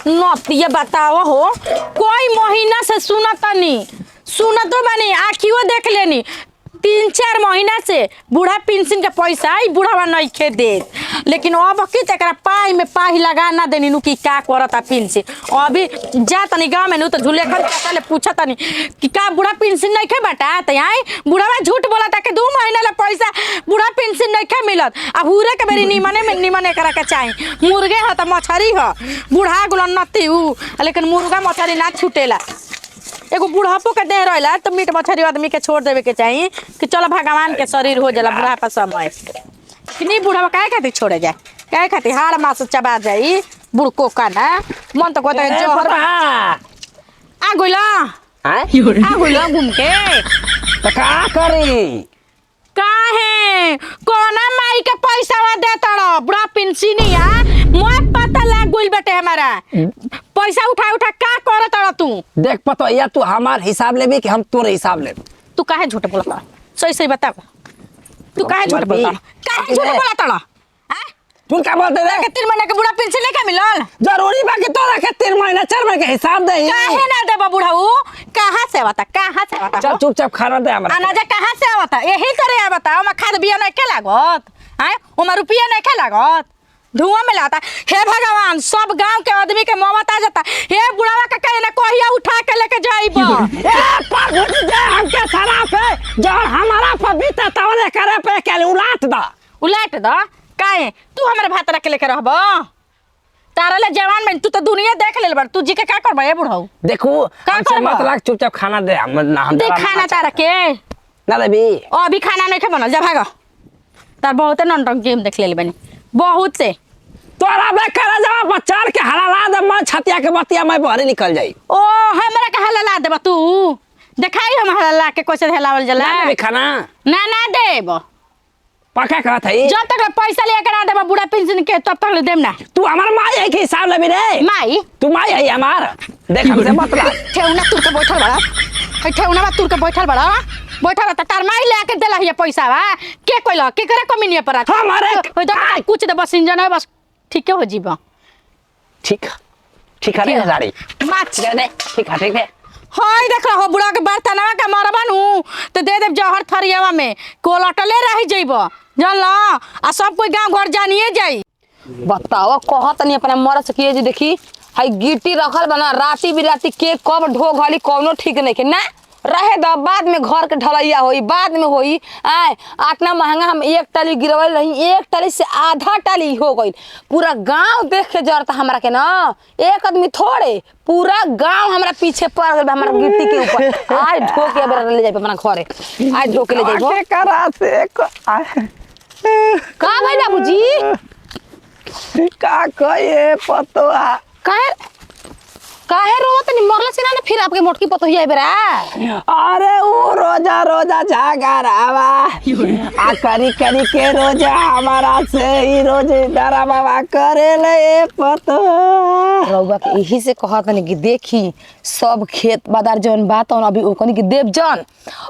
नती ये बताओ हो कोई महीना से सुनत तो बानी आखियो देख लेनी 3-4 महीना से बूढ़ा पेंशन के पैसा ही बुढ़ावा नहीं खे दे लेकिन अब की तकरा पाई में पाही लगा ना देनी नु की का करता पेंशन अभी जा तनी गांव में नु तो झुलेखन चाचा ले पूछा तनी कि का बूढ़ा पेंशन नहीं खे बटा त आई बुढ़ावा झूठ बोला कि 2 महीना ले पैसा बूढ़ा पेंशन नहीं खे मिलत अब हुरे के बेरी निमने करा के चाही मुर्गे ह त मछरी ह बूढ़ा गुलन नती उ लेकिन मुर्गा मछरी ना छूटेला एगो बुढ़ापो के देह रहला तो मीट मछली आदमी के छोड़ देवे के चाहिए कि चलो भगवान के शरीर हो जाला बुढ़ापा समय कितनी बुढ़ापा काहे खातिर छोड़े जाए काहे खातिर हाड़ मास चबा जाई बुढ़को का ना मन तो कहता है जोहर आ गइला घूम के तो का करी काहे कोना माई के पैसा देता रो बुढ़ा पेंशनिया मोय पता लाग गइल बेटे हमारा पैसा उठा का करत रो तू देख पतो या तू हमार हिसाब लेबे कि हम तोरे हिसाब लेब तू काहे झूठ बोलता सही बता तू काहे झूठ बोलता रो तू का बोलते रे के 3 महीना के बुढ़ा पेंशन नहीं का मिलल जरूरी बा कि तोरा के 3 महीना 4 महीना के हिसाब दे काहे ना देबा बुढ़ाऊ कहां से आवता चल चुपचाप खाना दे हमरा अनाज कहां से आवता यही करे आवता ओमा खाद बिया नहीं के लागत हैं ओमा रुपया नहीं के लागत धुआं में लाता हे भगवान सब गांव के आदमी के मौत आ जाता हे बुढ़ावा का कहे ना कोहिया उठा के लेके जाइबो ए पागल जे हमके शराब है जो हमारा पवित्र तवले करे पे के उलाट दा काहे तू हमरे भात रख के लेके रहबो तारा ले जवान में तू तो दुनिया देख लेल बड़ तू जी के का करबा ए बुढ़ाऊ देखो हमसे मत लाग चुपचाप खाना दे हम दे खाना तारा के ना देबी अभी खाना नहीं खे बनल जा भागो तार बहुत नंटक गेम देख लेल बनी बहुत से तोरा बे करा जवा बच्चार के हलाला दे मैं छतिया के बतिया मैं बहरे निकल जाई ओ हमरा के हलाला देबा तू देखाई हम हलाला के कैसे हलावल जाला ना देबी खाना ना देब पक्का कहत है जब तक पैसा लेकर आ देबा बुढ़ा पेंशन के तब तक ले देम ना तू हमार माई है के हिसाब लेबी रे माई तू माई है हमार देख हमसे मत ला ठेउना तुर के बैठल बड़ा है ठेउना बा तुर के बैठल बड़ा तार माई लेके देला है पैसा बा के कोइला के करे कमीनिया पर हमारे कुछ दे बस इंजन है बस ठीक हो जीवा ठीक है रे गाड़ी माच दे ठीक है हाय देख रहा हो बुढ़ा के बर्तनवा के मरबन हूं तो दे देब जहर थरियावा में कोलटले रह जइबो जानला आ सब कोई गांव घर जानिए जाई बताओ कहत नहीं अपना मर सकिए जी देखी हाई गिट्टी रखल बना राती बिराती के कब ढो घली कौनो ठीक नहीं के ना रहे द बाद में घर के ढलैया होई बाद में होई आए इतना महंगा हम एक टाली गिरवल रही एक टाली से आधा टाली हो गई पूरा गांव देख के जरता हमरा के ना एक आदमी थोड़े पूरा गांव हमरा पीछे पड़ गइल हमरा गिट्टी के ऊपर आज ढो के बेरा ले जाई अपना घरे आज ढो के ले जाइबो के करा से का भाई बाबूजी का कहे पतोआ काहे रोत नहीं मरला से ना फिर आपके मोटकी पतोहिया बेरा अरे वो रोजा झागरावा आ करी के रोजा हमारा से ही रोज डरा बाबा करे ले पतो रउआ के यही से कहत नहीं कि देखी सब खेत बादार जौन बात अभी ओकनी के देव जन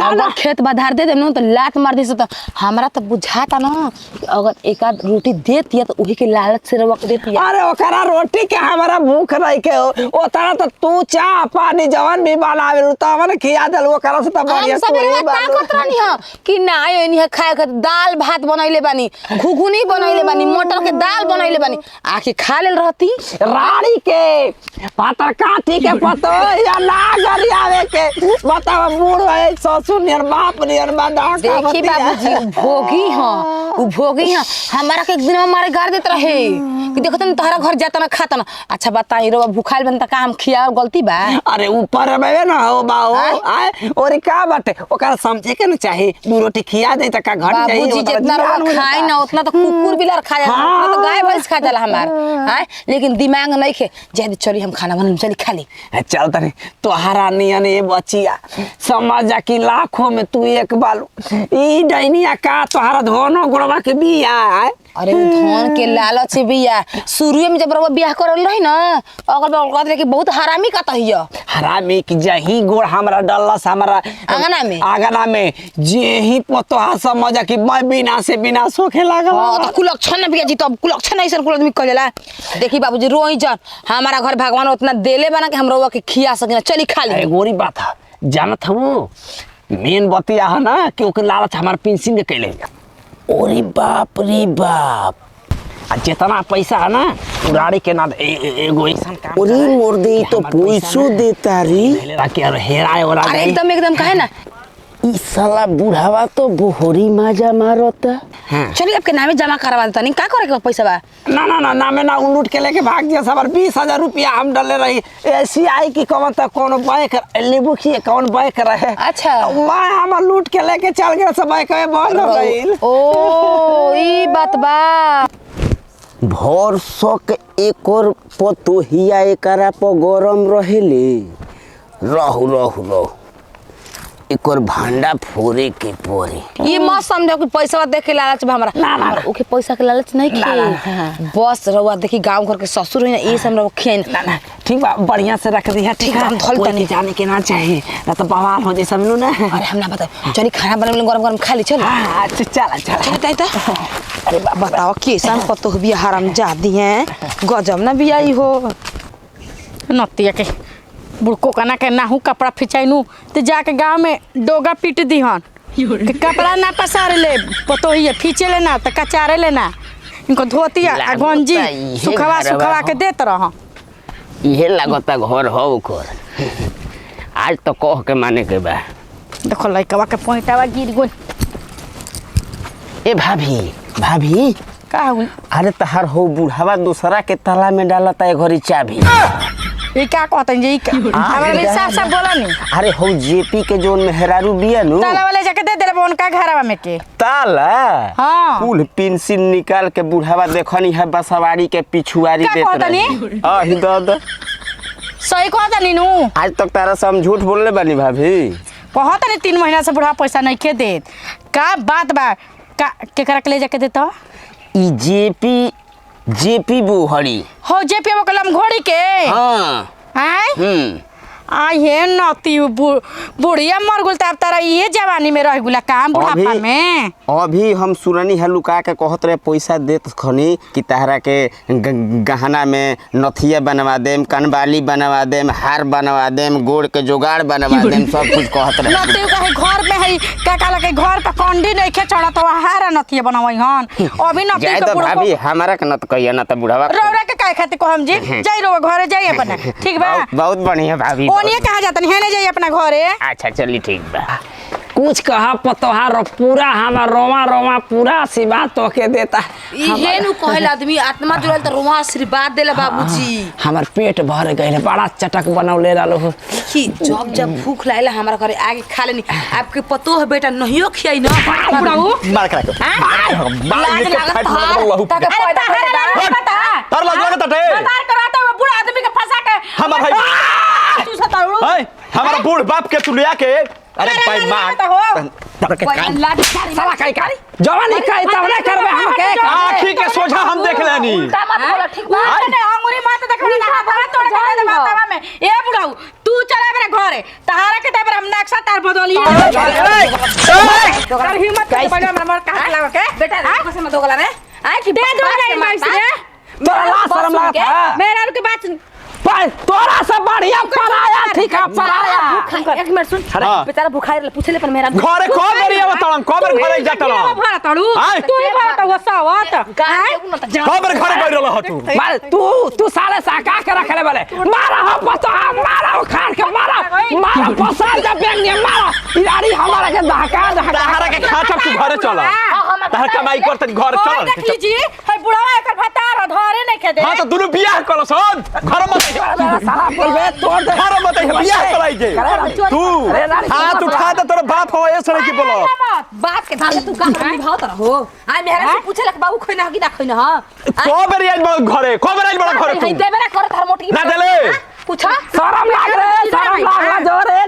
अगर खेत बादार दे देम न तो लात मार दी तो हमरा तो बुझाता ना अगर एक आध रोटी देती है तो वही के लालच से रउआ के देती है अरे ओकरा रोटी के हमारा भूख नहीं के ओ तरह तो तू चाह पानी जवन भी बनावे तो हमने खिया देल ओकरा से तो बढ़िया सब ताकत रहनी है कि ना एनी है खाए के दाल भात बनैले बानी घुघुनी बनैले बानी मटर के दाल बनैले बानी आखिर खा लेल रहती रानी के पातर काटी के पतो या ना गरियावे के बताओ बूढ़ है ससुर नियर बाप नियर बादा का देखी बाबूजी भोगी हां उ भोगी हां हमारा के एक दिन हमारे घर देत रहे कि देखत न तोहरा घर जाता ना खाता ना अच्छा बताई रो भूखाइल बन त काम खिया गलती बा अरे ऊपर में ना हो बाओ आए और का बाटे ओकरा समझे के न चाहे दू रोटी खिया दे त का घर जाई बाबूजी जितना खाई ना उतना तो कुकुर बिलार खा जाला उतना तो गाय भैंस खा जाला हमार हां लेकिन दिमाग नहीं खे जल्दी चली हम खाना बना चली खा ली चल तनी तोहरा नियन ये बचिया समझ जा कि लाखों में तू एक बालू ई डैनिया का तोहरा धोनो गुड़वा के बिया अरे धन के लालच बिया शुरू में जब रउआ बियाह करल रही ना अगल बगल कहत रहे कि बहुत हरामी का तहिया हरामी की जही गोड़ हमरा डलस हमरा आंगना में जेही पतोहा समझ कि मैं बिना से बिना सोखे लागल। हां त कुलक्षण बिया जी तब कुलक्षण ऐसन कुल आदमी करेला। देखी बाबूजी रोई जन हमारा घर भगवान उतना देले बना कि हम रउआ के खिया सकिना चली खा ले। गोरी बात है जानत हूँ मेन बतिया है ना कि ओके लालच हमार पेंशन के कैले। ओरे बाप रे बाप आ जितना पैसा है ना उड़ाड़ी के ना एगो ऐसा काम ओरे मोर दे तो पैसो देता री हेराए वाला अरे एकदम काहे ना ई साला बुढ़ावा तो बोहरी माजा मारता। चलिए आपके नामे जमा करवा देता नहीं का करे के पैसा बा ना नामे ना उलूट के लेके भाग गया सबर 20,000 रुपया हम डले रही ऐसी आई कि कौन तक कौन बैंक लेबू की कौन बैंक रहे। अच्छा मैं हम लूट के लेके चल गया सब बैंक में बंद हो गइल। ओ ई बात बा भर सक एक और पतोहिया एकरा पर गरम रहेले रहू एक और भांडा फोरे के पोरे ये मत समझो कि पैसा देख के लालच बा हमरा ना ओके पैसा के लालच नहीं खे बस रउआ देखी गांव घर के ससुर है ना ये सब रउआ खियाइन ना ठीक बा बढ़िया से रख दिया ठीक है। हम धोल तनी जाने के ना चाहिए ना तो बवाल हो जाए समझ ना। अरे हम ना बता चली खाना बने गरम खा ली चल अच्छा चल ताई अरे बताओ कैसा पतो बिया हराम जादी हैं गजब ना बिया ई हो नतिया के बुड़को कना के नाहू कपड़ा फिचाइनू तो जाके गांव में डोगा पीट दीहन कि कपड़ा ना पसार ले पतोहिए खींचे लेना तो कचारे लेना इनको धोतिया आ गंजी सुखवा के देत रह। इहे लागता घर हो ओकर आज तो कह के माने के बा। देखो लइकवा के पोइटावा गिर गई। ए भाभी का हुई अरे तहार हो बुढ़ावा दूसरा के ताला में डालता है घरी चाबी। ये क्या कहते हैं जी हमारे भी साफ बोला नहीं। अरे हो जेपी के जोन मेहरारू बिया नु ताला वाले जाके दे दे उनका घरवा में के ताला हाँ कुल पेंसिल निकाल के बुढ़ावा देखनी है बसवाड़ी के पिछुआरी क्या देत कहता रही आही दादा सही कहता नहीं नू आज तक तारा से हम झूठ बोलले बानी भाभी कहता नहीं 3 महीना से बुढ़ा पैसा नहीं के देत का बात बा का केकरा के ले जाके देता ई जेपी बुहरी हो जेपी वो कलम घोड़ी के हाँ आय आई हे नती बुढ़िया मर गुल तब तारा ये जवानी में रह गुला काम बुढ़ापा में अभी हम सुननी है लुका के कहत रहे पैसा देत खनी कि तहरा के गहना में नथिया बनवा देम कनबाली बनवा देम हार बनवा देम गोड़ के जुगाड़ बनवा देम सब कुछ कहत रहे नती कहे घर में है का काला के घर पे कंडी नहीं के चढ़ा तो हार नथिया बनवाई हन अभी नती जाए तो भाभी हमारा के नत कहिया ना तो बुढ़ावा रौरा के काहे खातिर को हम जी जाई रो घरे जाई अपना ठीक बा बहुत बढ़िया भाभी ओनिए कहा जाता है ना जाई अपना घरे। अच्छा चली ठीक बा कुछ कहा पतोहार पूरा हमार रोमा पूरा आशीर्वाद तो के देता इहे नु कहल आदमी आत्मा जुड़ल त रोमा आशीर्वाद देला बाबूजी हमार पेट भर गइल बड़ा चटक बनौले रहलो कि जब भूख लागला हमरा घरे आगे खा लेनी आपके पतो है बेटा नहियो खियाई ना बुढ़ाऊ मार करा लाग लागत हार ताके पैदा बता तर लग लगा तटे बाजार कराता हुआ बूढ़ा आदमी के फंसा के हमार भाई तू सताऊ हाय हमारा बूढ़ बाप के तू लिया के अरे भाई मार तब के काम साला काई का जवानी काई तब ना करबे हम के आँखी के सोझा हम देख लेनी मत बोला ठीक बा ने अंगुरी मात देखले ना हाथ तोड़ के दे मातावा में ए बुढ़ाऊ तू चला मेरे घरे तहारा के देबर हम नक्शा तार बदली कर हिम्मत के बजा मर काट लाग के बेटा कैसे मत दोगला रे आय कि दे दो रे माइस रे तोरा ला शर्म लागता मेरा के बात पर तोरा से बढ़िया पराया ठीक है पराया एक मिनट सुन बेचारा भूखा रहल पूछले पर मेरा घरे खो बेरिया बतालम कबर घरे जातला भरा तड़ू तू ही भरा तो वसावत कबर घरे गइल रह तू मार तू साले साका के रखले वाले मारा हो पता मारा हो खान के मारा पसार जा बेंग ने मारा इराड़ी हमारा के तहरा के खाचब तू घरे चला तहर कमाई कर त घर चल देख लीजिए है बुढ़ावा एकर भतार धरे नहीं के दे हां तो दुनु बियाह कलो सन घर मत साला बोलबे तोड़ दे घर मत बियाह कराई जे तू हाथ उठा दे तोर बाप हो ऐसे नहीं की बोलो बात के धाले तू का निभाव तर हो आय मेहरा से पूछे लक बाबू खोइना कि ना खोइना हां कबर आइल बड़ घरे कबर आइल बड़ घरे तू देबे ना कर थार मोटी ना देले पूछा शर्म लाग रे जोरे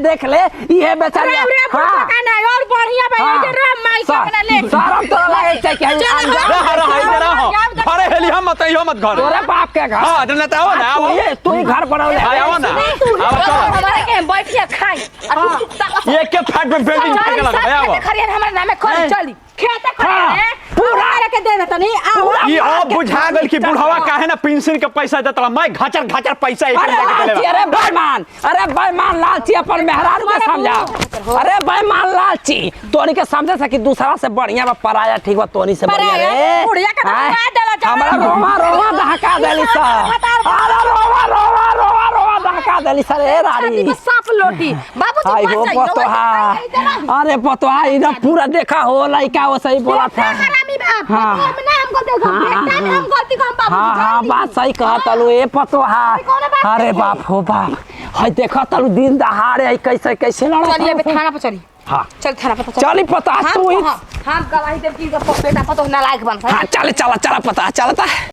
देख ले ये बेचारी हाँ। का नहीं और बढ़िया भाई हाँ। इधर रह माई के अपना ले शरम तो लगे छै कि चल, हम हाँ। रहा हाय जरा हो घरे हेली हम मत इहो मत घर तोरे बाप के घर हां जनता आओ ना आओ तू ही घर बनौले हाय आओ ना आओ चलो हमारे के बैठ के खाई ये के फैट में बिल्डिंग फेंक लगा आओ खरियन हमारे नामे कर चली खेते हाँ। खड़े पूरा लेके दे देता नहीं आ ये अब बुझा गेल कि बुढ़वा काहे ना पेंशन के पैसा देता मैं घाचर घाचर पैसा एक अरे लेके लालची, देले अरे बेईमान, अरे बेईमान लालची अपन मेहरारू के समझा। अरे बेईमान लालची, तोनी के समझे से कि दूसरा से बढ़िया बा पराया ठीक बा तोनी से बढ़िया पराया? रे। बुढ़िया के तो आय, मार देला जवान हमरा को। रोवा रोवा दहका देली सा। अरे रोवा रोवा रोवा रोवा दहका देली सा रे रानी। सांप लोटी बाबूजी आई हो पतोहा, अरे पतोहा इधर पूरा देखा हो लइका वो सही बोला था। हरामी बाप हाँ। हमने हम गलती कर बेटा ने हम गलती कर बाबू हाँ हाँ बात सही कहा तलू ए पतोहा। अरे बाप हो बाप, हाय देखा तलू दिन दहाड़े आई कैसे कैसे लड़ा। चलिए अबे थाना पर चली हाँ चल थाना पर चली पता तू ही हम गवाही देव की बेटा पतो ना लायक बन हाँ चले चला चला पता चलता है।